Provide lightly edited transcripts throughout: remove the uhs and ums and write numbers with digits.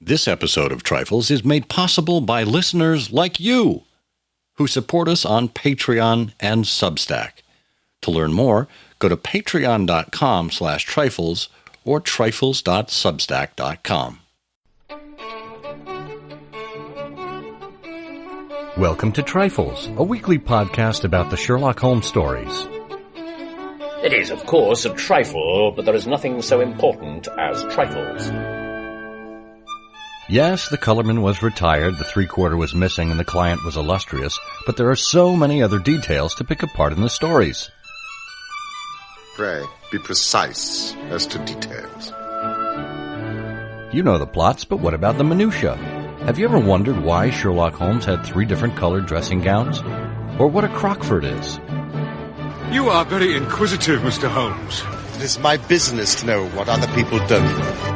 This episode of Trifles is made possible by listeners like you, who support us on Patreon and Substack. To learn more, go to patreon.com/trifles or trifles.substack.com. Welcome to Trifles, a weekly podcast about the Sherlock Holmes stories. It is, of course, a trifle, but there is nothing so important as trifles. Yes, the colorman was retired, the three-quarter was missing, and the client was illustrious, but there are so many other details to pick apart in the stories. Pray, be precise as to details. You know the plots, but what about the minutiae? Have you ever wondered why Sherlock Holmes had 3 different colored dressing gowns? Or what a Crockford is? You are very inquisitive, Mr. Holmes. It is my business to know what other people don't know.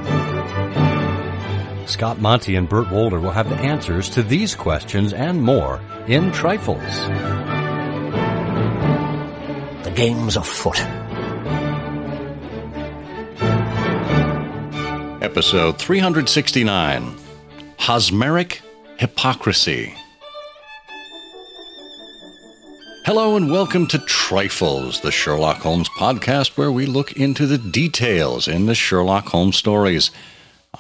Scott Monty and Burt Wolder will have the answers to these questions and more in Trifles. The game's afoot. Episode 369, Hosmeric Hypocrisy. Hello and welcome to Trifles, the Sherlock Holmes podcast where we look into the details in the Sherlock Holmes stories.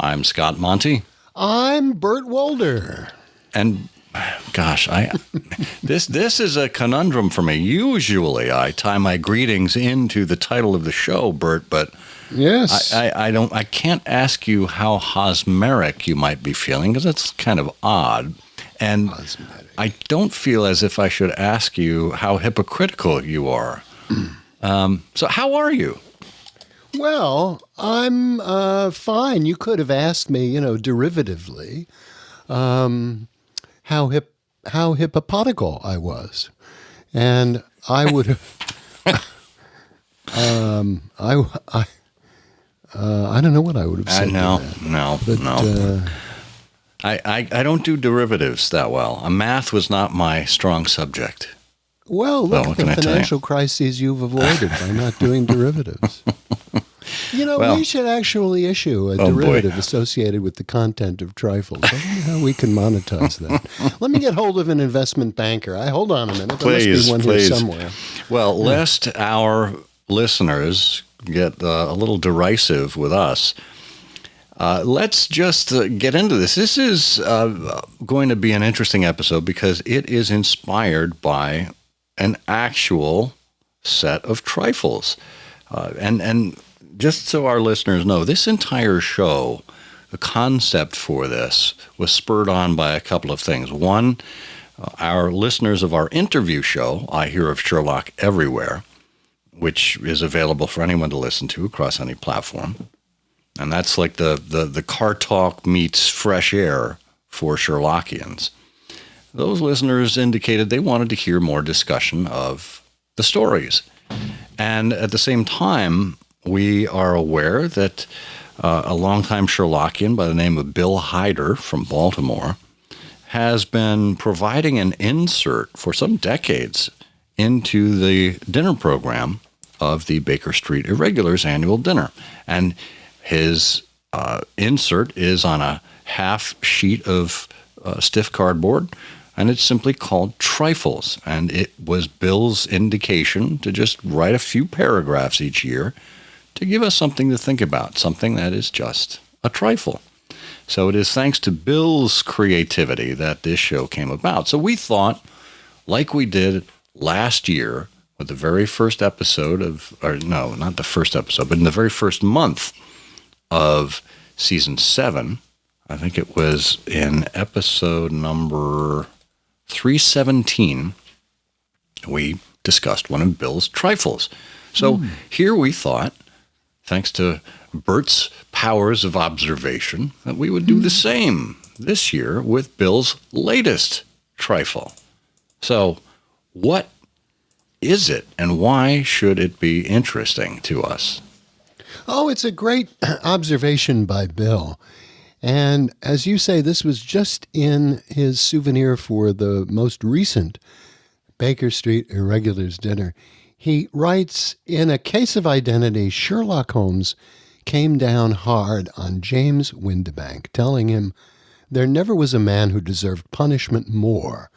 I'm Scott Monty. I'm Burt Wolder. And gosh, this is a conundrum for me. Usually I tie my greetings into the title of the show, Burt, but yes, I can't ask you how Hosmeric you might be feeling because that's kind of odd. And I don't feel as if I should ask you how hypocritical you are. So how are you? Well, I'm fine. You could have asked me, derivatively, how hippopodical I was, and I would have. I don't know what I would have said. No. I don't do derivatives that well. Math was not my strong subject. Well, look at the financial crises you've avoided by not doing derivatives. We should actually issue a derivative associated with the content of Trifles. I don't know how we can monetize that. Let me get hold of an investment banker. Hold on a minute. There must be one here somewhere. Well, lest our listeners get a little derisive with us, let's just get into this. This is going to be an interesting episode because it is inspired by an actual set of trifles. And just so our listeners know, this entire show, the concept for this was spurred on by a couple of things. One, our listeners of our interview show, I Hear of Sherlock Everywhere, which is available for anyone to listen to across any platform. And that's like the car talk meets fresh air for Sherlockians. Those listeners indicated they wanted to hear more discussion of the stories. And at the same time, we are aware that a longtime Sherlockian by the name of Bill Hyder from Baltimore has been providing an insert for some decades into the dinner program of the Baker Street Irregulars annual dinner. And his insert is on a half sheet of stiff cardboard, and it's simply called Trifles. And it was Bill's indication to just write a few paragraphs each year to give us something to think about, something that is just a trifle. So it is thanks to Bill's creativity that this show came about. So we thought, like we did last year with the very first episode not the first episode, but in the very first month of season 7, I think it was in episode number 317, we discussed one of Bill's trifles. So here we thought, thanks to Bert's powers of observation, that we would do the same this year with Bill's latest trifle. So what is it, and why should it be interesting to us? Oh, it's a great observation by Bill. And as you say, this was just in his souvenir for the most recent Baker Street Irregulars dinner. He writes, in A Case of Identity, Sherlock Holmes came down hard on James Windibank, telling him there never was a man who deserved punishment more,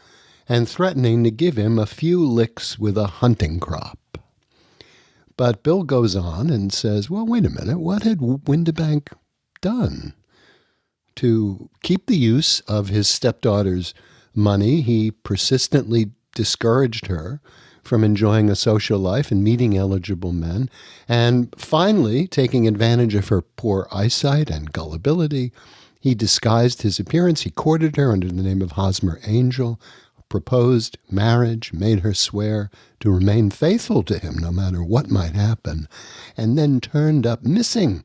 and threatening to give him a few licks with a hunting crop. But Bill goes on and says, well, wait a minute, what had Windibank done? To keep the use of his stepdaughter's money, he persistently discouraged her from enjoying a social life and meeting eligible men, and finally, taking advantage of her poor eyesight and gullibility, he disguised his appearance. He courted her under the name of Hosmer Angel, proposed marriage, made her swear to remain faithful to him no matter what might happen, and then turned up missing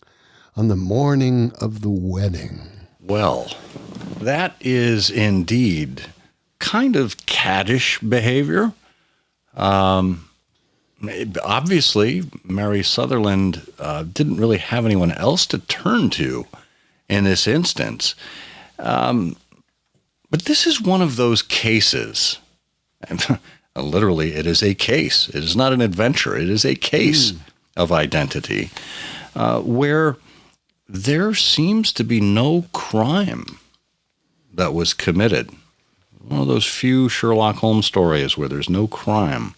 on the morning of the wedding. Well, that is indeed kind of caddish behavior. Obviously, Mary Sutherland didn't really have anyone else to turn to in this instance. But this is one of those cases. Literally, it is a case. It is not an adventure. It is a case of identity where there seems to be no crime that was committed. One of those few Sherlock Holmes stories where there's no crime.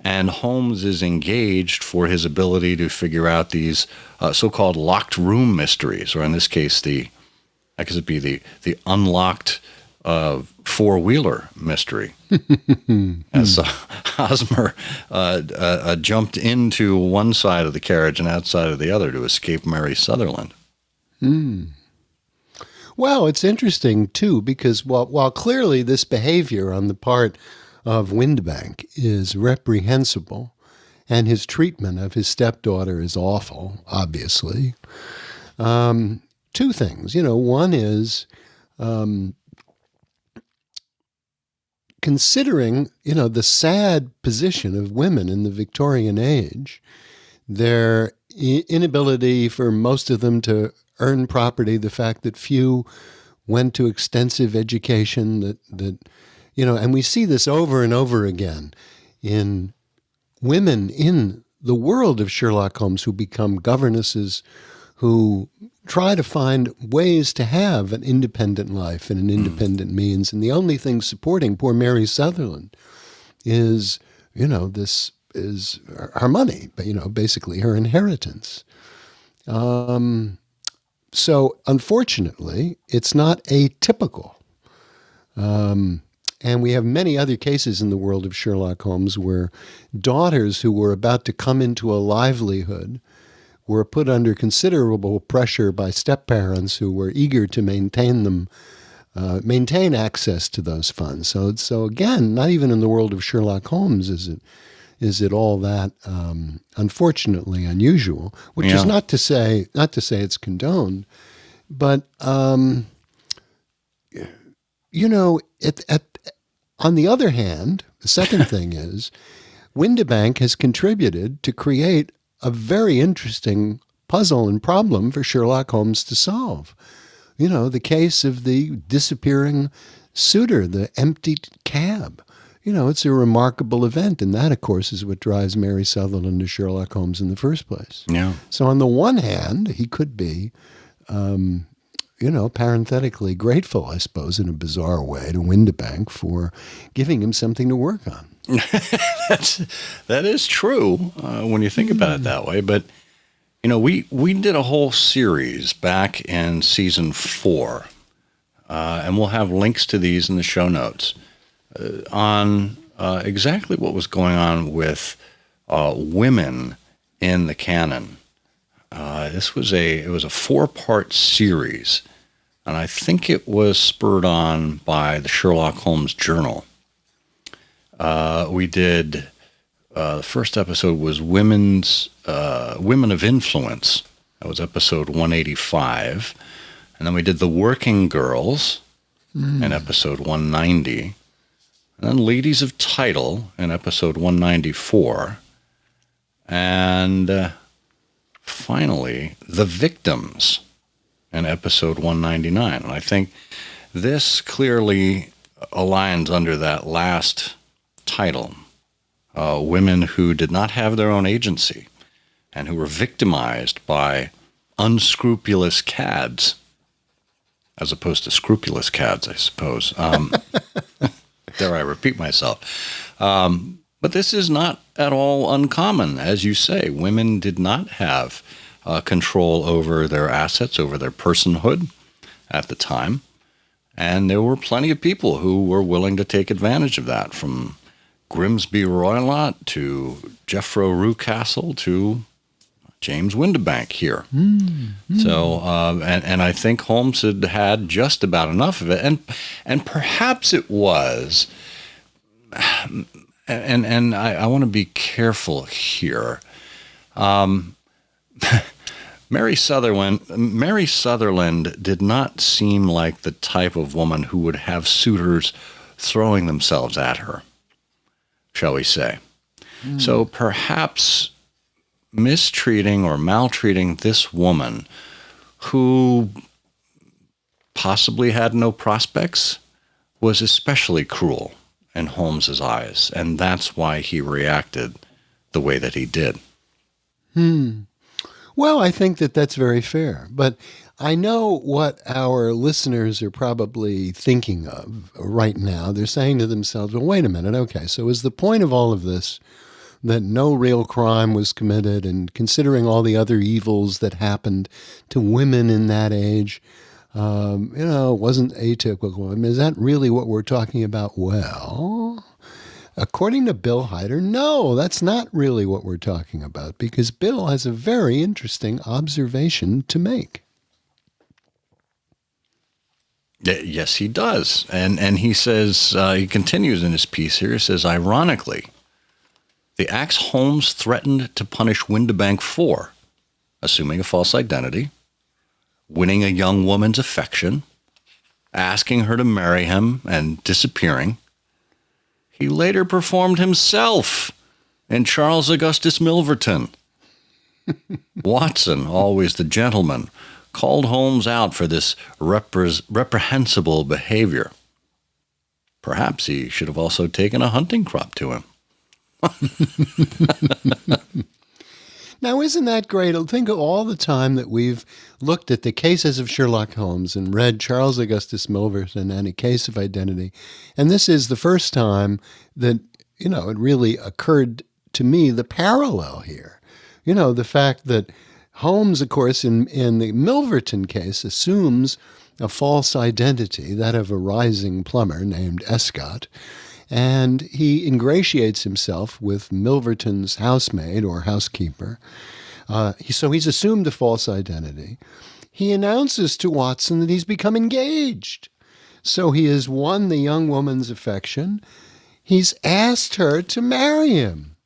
And Holmes is engaged for his ability to figure out these so-called locked room mysteries, or in this case, the unlocked four-wheeler mystery. As Hosmer jumped into one side of the carriage and outside of the other to escape Mary Sutherland. Well, it's interesting, too, because while clearly this behavior on the part of Windibank is reprehensible, and his treatment of his stepdaughter is awful, obviously, two things. One is considering, the sad position of women in the Victorian age, their inability for most of them to earn property, the fact that few went to extensive education, that and we see this over and over again in women in the world of Sherlock Holmes who become governesses, who try to find ways to have an independent life and an independent means. And the only thing supporting poor Mary Sutherland is, this is her money, but, basically her inheritance. So unfortunately, it's not atypical. And we have many other cases in the world of Sherlock Holmes where daughters who were about to come into a livelihood were put under considerable pressure by step-parents who were eager to maintain access to those funds. So again, not even in the world of Sherlock Holmes is it all that unfortunately unusual, which is not to say it's condoned, but on the other hand, the second thing is Windibank has contributed to create a very interesting puzzle and problem for Sherlock Holmes to solve. The case of the disappearing suitor, the empty cab. It's a remarkable event, and that, of course, is what drives Mary Sutherland to Sherlock Holmes in the first place. Yeah. So on the one hand, he could be, parenthetically grateful, I suppose, in a bizarre way to Windibank for giving him something to work on. That is true when you think about it that way. But, we did a whole series back in season 4, and we'll have links to these in the show notes, on exactly what was going on with women in the canon. It was a 4-part series, and I think it was spurred on by the Sherlock Holmes Journal. We did the first episode was Women of Influence. That was episode 185, and then we did the Working Girls in episode 190. And then Ladies of Title in episode 194. And finally, The Victims in episode 199. And I think this clearly aligns under that last title. Women who did not have their own agency and who were victimized by unscrupulous cads, as opposed to scrupulous cads, I suppose. Dare I repeat myself. But this is not at all uncommon. As you say, women did not have control over their assets, over their personhood at the time. And there were plenty of people who were willing to take advantage of that, from Grimsby Roylott to Jeffro Rucastle to James Windibank here. So, and I think Holmes had just about enough of it. And perhaps it was, and I want to be careful here. Mary Sutherland did not seem like the type of woman who would have suitors throwing themselves at her, shall we say. So perhaps mistreating or maltreating this woman who possibly had no prospects was especially cruel in Holmes's eyes, and that's why he reacted the way that he did. Well, I think that that's very fair, but I know what our listeners are probably thinking of right now. They're saying to themselves, well, wait a minute, okay, so is the point of all of this that no real crime was committed, and considering all the other evils that happened to women in that age, wasn't atypical? I mean, is that really what we're talking about? Well, according to Bill Hyder, no, that's not really what we're talking about, because Bill has a very interesting observation to make. Yes, he does. And he says, he continues in his piece here, he says, ironically, the acts Holmes threatened to punish Windibank for, assuming a false identity, winning a young woman's affection, asking her to marry him, and disappearing, he later performed himself in Charles Augustus Milverton. Watson, always the gentleman, called Holmes out for this reprehensible behavior. Perhaps he should have also taken a hunting crop to him. Now, isn't that great? Think of all the time that we've looked at the cases of Sherlock Holmes and read Charles Augustus Milverton and A Case of Identity. And this is the first time that, it really occurred to me, the parallel here. The fact that Holmes, of course, in the Milverton case, assumes a false identity, that of a rising plumber named Escott, and he ingratiates himself with Milverton's housemaid or housekeeper. So he's assumed a false identity. He announces to Watson that he's become engaged. So he has won the young woman's affection. He's asked her to marry him.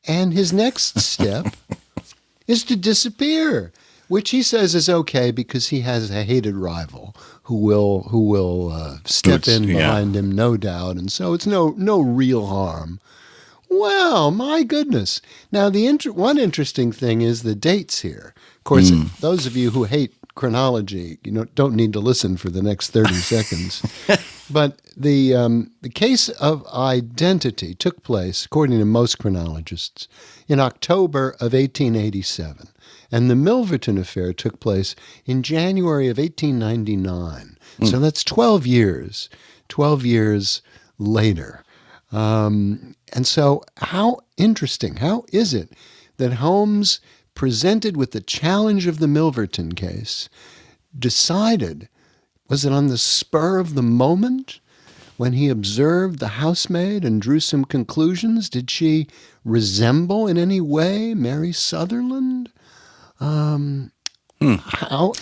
And his next step is to disappear, which he says is okay because he has a hated rival who will step in behind him, no doubt, and so it's no real harm. Well, my goodness. Now, one interesting thing is the dates here. Of course, those of you who hate chronology, don't need to listen for the next 30 seconds. But the case of identity took place, according to most chronologists, in October of 1887. And the Milverton affair took place in January of 1899. So that's 12 years later. And so how interesting, how is it that Holmes, presented with the challenge of the Milverton case, decided, was it on the spur of the moment when he observed the housemaid and drew some conclusions? Did she resemble in any way Mary Sutherland? How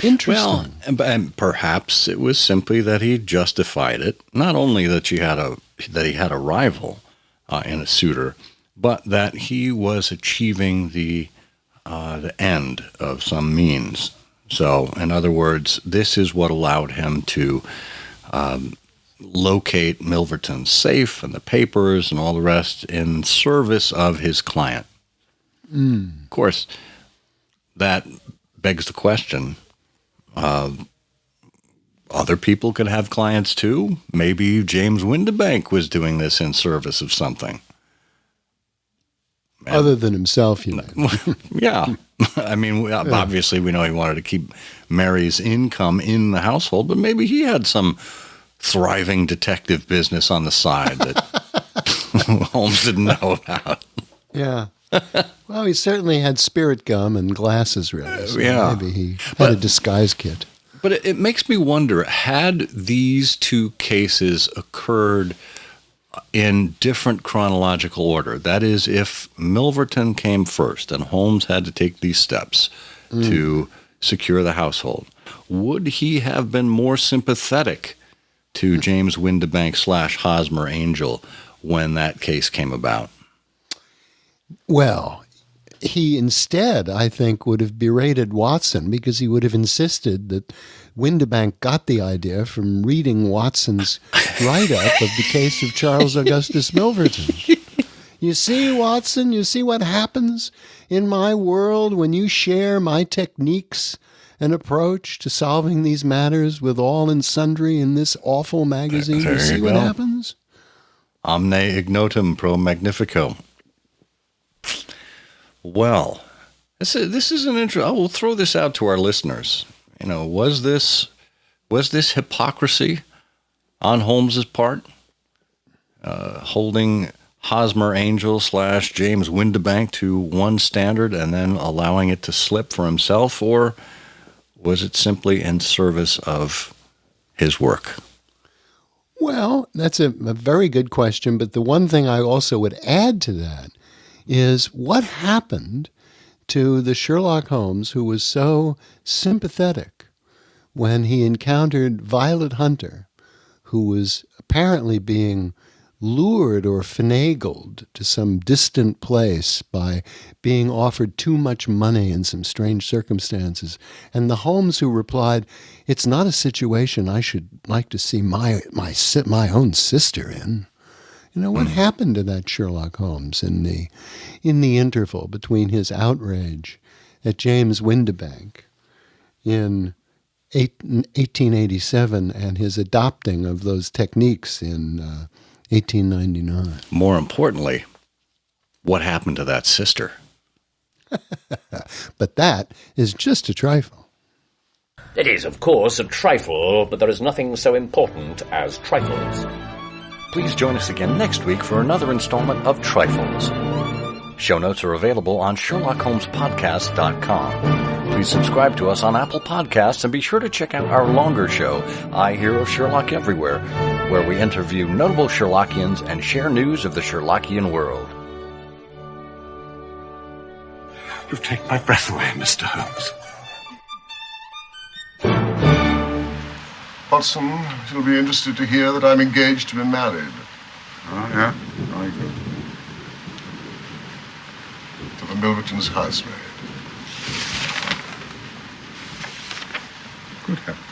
interesting. Well, and perhaps it was simply that he justified it, not only that he had a rival in a suitor, but that he was achieving the end of some means. So, in other words, this is what allowed him to locate Milverton's safe and the papers and all the rest in service of his client. Of course, that begs the question, other people could have clients too? Maybe James Windibank was doing this in service of something. Other than himself, you mean? Yeah, I mean, obviously we know he wanted to keep Mary's income in the household, but maybe he had some thriving detective business on the side that Holmes didn't know about. Yeah. Well, he certainly had spirit gum and glasses ready. So maybe he had a disguise kit. But it makes me wonder, had these two cases occurred in different chronological order, that is, if Milverton came first and Holmes had to take these steps to secure the household, would he have been more sympathetic to James Windibank / Hosmer Angel when that case came about? Well, he instead, I think, would have berated Watson because he would have insisted that Windibank got the idea from reading Watson's write-up of the case of Charles Augustus Milverton. You see, Watson, you see what happens in my world when you share my techniques and approach to solving these matters with all and sundry in this awful magazine. You see what happens? Omne ignotum pro magnifico. Well, this is an interesting. I will throw this out to our listeners. You know, was this hypocrisy on Holmes's part, holding Hosmer Angel / James Windibank to one standard and then allowing it to slip for himself, or was it simply in service of his work? Well, that's a very good question, but the one thing I also would add to that is what happened to the Sherlock Holmes who was so sympathetic when he encountered Violet Hunter, who was apparently being lured or finagled to some distant place by being offered too much money in some strange circumstances. And the Holmes who replied, "It's not a situation I should like to see my own sister in." You know, what happened to that Sherlock Holmes in the interval between his outrage at James Windibank in 1887 and his adopting of those techniques in 1899? More importantly, what happened to that sister? But that is just a trifle. It is, of course, a trifle, but there is nothing so important as trifles. Please join us again next week for another installment of Trifles. Show notes are available on SherlockHolmesPodcast.com. Please subscribe to us on Apple Podcasts and be sure to check out our longer show, I Hear of Sherlock Everywhere, where we interview notable Sherlockians and share news of the Sherlockian world. You've taken my breath away, Mr. Holmes. Watson, you'll be interested to hear that I'm engaged to be married. Oh, yeah? Very good. To the Milverton's housemaid. Good heavens.